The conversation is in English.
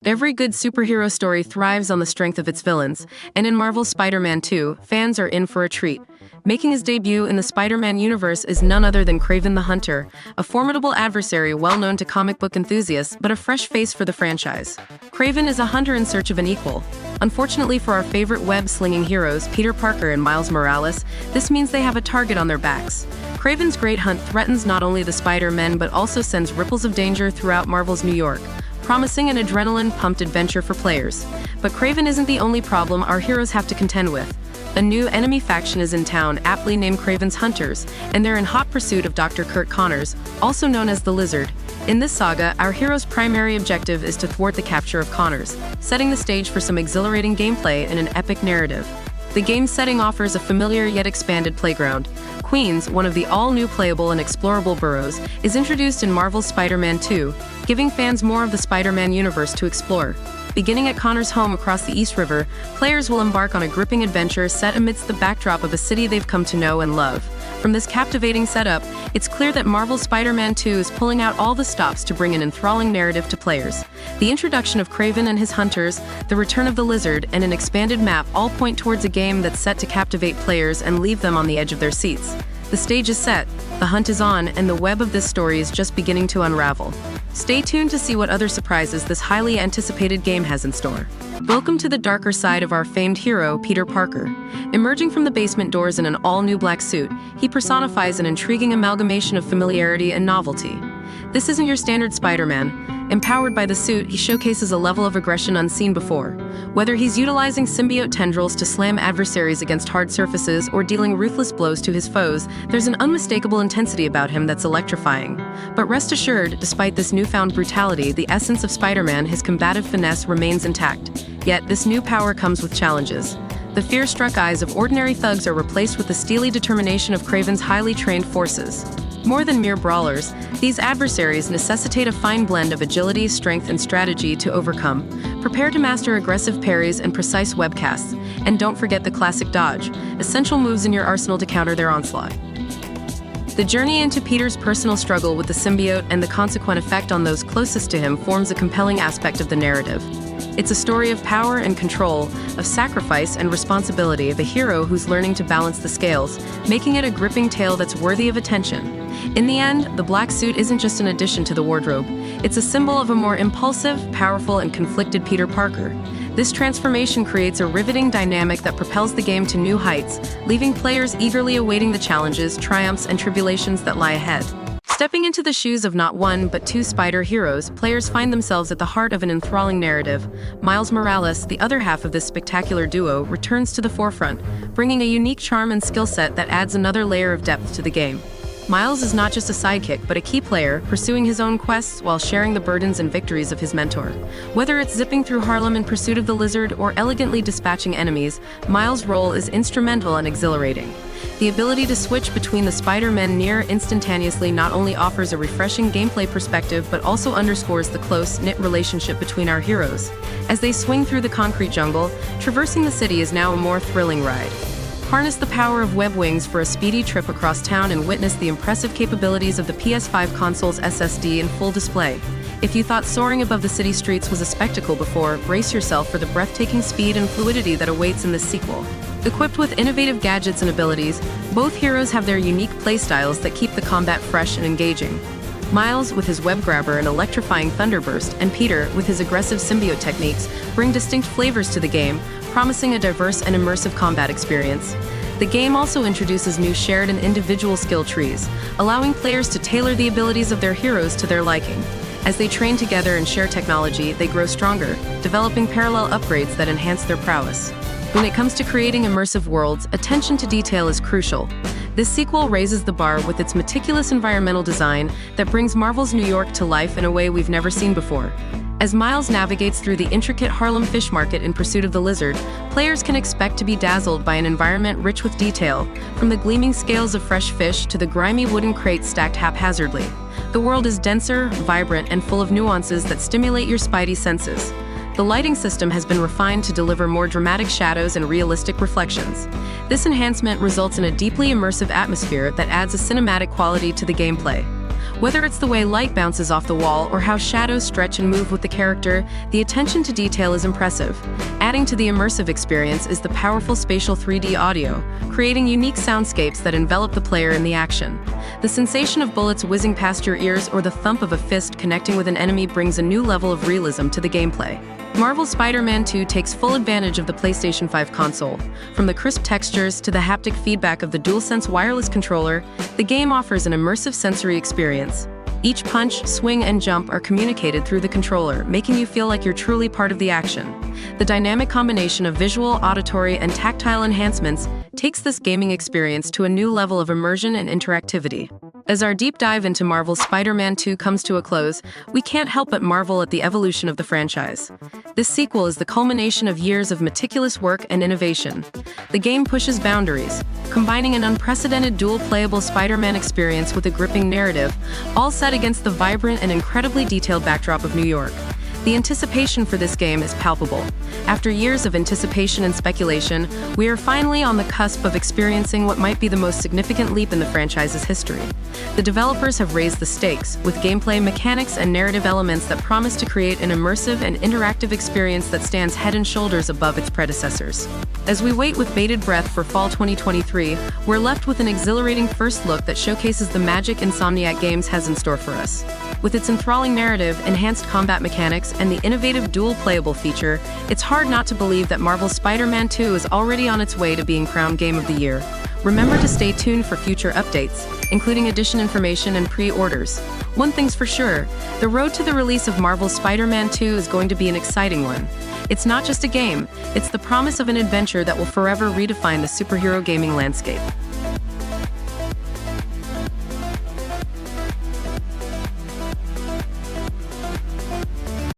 Every good superhero story thrives on the strength of its villains, and in Marvel's Spider-Man 2, fans are in for a treat. Making his debut in the Spider-Man universe is none other than Kraven the Hunter, a formidable adversary well known to comic book enthusiasts but a fresh face for the franchise. Kraven is a hunter in search of an equal. Unfortunately for our favorite web-slinging heroes, Peter Parker and Miles Morales, this means they have a target on their backs. Kraven's great hunt threatens not only the Spider-Men but also sends ripples of danger throughout Marvel's New York, promising an adrenaline-pumped adventure for players. But Kraven isn't the only problem our heroes have to contend with. A new enemy faction is in town, aptly named Kraven's Hunters, and they're in hot pursuit of Dr. Kurt Connors, also known as the Lizard. In this saga, our hero's primary objective is to thwart the capture of Connors, setting the stage for some exhilarating gameplay and an epic narrative. The game's setting offers a familiar yet expanded playground. Queens, one of the all-new playable and explorable boroughs, is introduced in Marvel's Spider-Man 2, giving fans more of the Spider-Man universe to explore. Beginning at Connor's home across the East River, players will embark on a gripping adventure set amidst the backdrop of a city they've come to know and love. From this captivating setup, it's clear that Marvel's Spider-Man 2 is pulling out all the stops to bring an enthralling narrative to players. The introduction of Kraven and his hunters, the return of the Lizard, and an expanded map all point towards a game that's set to captivate players and leave them on the edge of their seats. The stage is set, the hunt is on, and the web of this story is just beginning to unravel. Stay tuned to see what other surprises this highly anticipated game has in store. Welcome to the darker side of our famed hero, Peter Parker. Emerging from the basement doors in an all-new black suit, he personifies an intriguing amalgamation of familiarity and novelty. This isn't your standard Spider-Man. Empowered by the suit, he showcases a level of aggression unseen before. Whether he's utilizing symbiote tendrils to slam adversaries against hard surfaces or dealing ruthless blows to his foes, there's an unmistakable intensity about him that's electrifying. But rest assured, despite this newfound brutality, the essence of Spider-Man, his combative finesse, remains intact. Yet, this new power comes with challenges. The fear-struck eyes of ordinary thugs are replaced with the steely determination of Kraven's highly trained forces. More than mere brawlers, these adversaries necessitate a fine blend of agility, strength, and strategy to overcome. Prepare to master aggressive parries and precise webcasts, and don't forget the classic dodge, essential moves in your arsenal to counter their onslaught. The journey into Peter's personal struggle with the symbiote and the consequent effect on those closest to him forms a compelling aspect of the narrative. It's a story of power and control, of sacrifice and responsibility, of a hero who's learning to balance the scales, making it a gripping tale that's worthy of attention. In the end, the black suit isn't just an addition to the wardrobe. It's a symbol of a more impulsive, powerful, and conflicted Peter Parker. This transformation creates a riveting dynamic that propels the game to new heights, leaving players eagerly awaiting the challenges, triumphs, and tribulations that lie ahead. Stepping into the shoes of not one, but two spider heroes, players find themselves at the heart of an enthralling narrative. Miles Morales, the other half of this spectacular duo, returns to the forefront, bringing a unique charm and skill set that adds another layer of depth to the game. Miles is not just a sidekick, but a key player, pursuing his own quests while sharing the burdens and victories of his mentor. Whether it's zipping through Harlem in pursuit of the Lizard or elegantly dispatching enemies, Miles' role is instrumental and exhilarating. The ability to switch between the Spider-Men near instantaneously not only offers a refreshing gameplay perspective, but also underscores the close-knit relationship between our heroes. As they swing through the concrete jungle, traversing the city is now a more thrilling ride. Harness the power of web wings for a speedy trip across town and witness the impressive capabilities of the PS5 console's SSD in full display. If you thought soaring above the city streets was a spectacle before, brace yourself for the breathtaking speed and fluidity that awaits in this sequel. Equipped with innovative gadgets and abilities, both heroes have their unique playstyles that keep the combat fresh and engaging. Miles, with his web grabber and electrifying thunderburst, and Peter, with his aggressive symbiote techniques, bring distinct flavors to the game, promising a diverse and immersive combat experience. The game also introduces new shared and individual skill trees, allowing players to tailor the abilities of their heroes to their liking. As they train together and share technology, they grow stronger, developing parallel upgrades that enhance their prowess. When it comes to creating immersive worlds, attention to detail is crucial. This sequel raises the bar with its meticulous environmental design that brings Marvel's New York to life in a way we've never seen before. As Miles navigates through the intricate Harlem fish market in pursuit of the Lizard, players can expect to be dazzled by an environment rich with detail, from the gleaming scales of fresh fish to the grimy wooden crates stacked haphazardly. The world is denser, vibrant, and full of nuances that stimulate your spidey senses. The lighting system has been refined to deliver more dramatic shadows and realistic reflections. This enhancement results in a deeply immersive atmosphere that adds a cinematic quality to the gameplay. Whether it's the way light bounces off the wall or how shadows stretch and move with the character, the attention to detail is impressive. Adding to the immersive experience is the powerful spatial 3D audio, creating unique soundscapes that envelop the player in the action. The sensation of bullets whizzing past your ears or the thump of a fist connecting with an enemy brings a new level of realism to the gameplay. Marvel's Spider-Man 2 takes full advantage of the PlayStation 5 console. From the crisp textures to the haptic feedback of the DualSense wireless controller, the game offers an immersive sensory experience. Each punch, swing, and jump are communicated through the controller, making you feel like you're truly part of the action. The dynamic combination of visual, auditory, and tactile enhancements takes this gaming experience to a new level of immersion and interactivity. As our deep dive into Marvel's Spider-Man 2 comes to a close, we can't help but marvel at the evolution of the franchise. This sequel is the culmination of years of meticulous work and innovation. The game pushes boundaries, combining an unprecedented dual-playable Spider-Man experience with a gripping narrative, all set against the vibrant and incredibly detailed backdrop of New York. The anticipation for this game is palpable. After years of anticipation and speculation, we are finally on the cusp of experiencing what might be the most significant leap in the franchise's history. The developers have raised the stakes, with gameplay mechanics and narrative elements that promise to create an immersive and interactive experience that stands head and shoulders above its predecessors. As we wait with bated breath for fall 2023, we're left with an exhilarating first look that showcases the magic Insomniac Games has in store for us. With its enthralling narrative, enhanced combat mechanics, and the innovative dual-playable feature, it's hard not to believe that Marvel's Spider-Man 2 is already on its way to being crowned Game of the Year. Remember to stay tuned for future updates, including edition information and pre-orders. One thing's for sure, the road to the release of Marvel's Spider-Man 2 is going to be an exciting one. It's not just a game, it's the promise of an adventure that will forever redefine the superhero gaming landscape.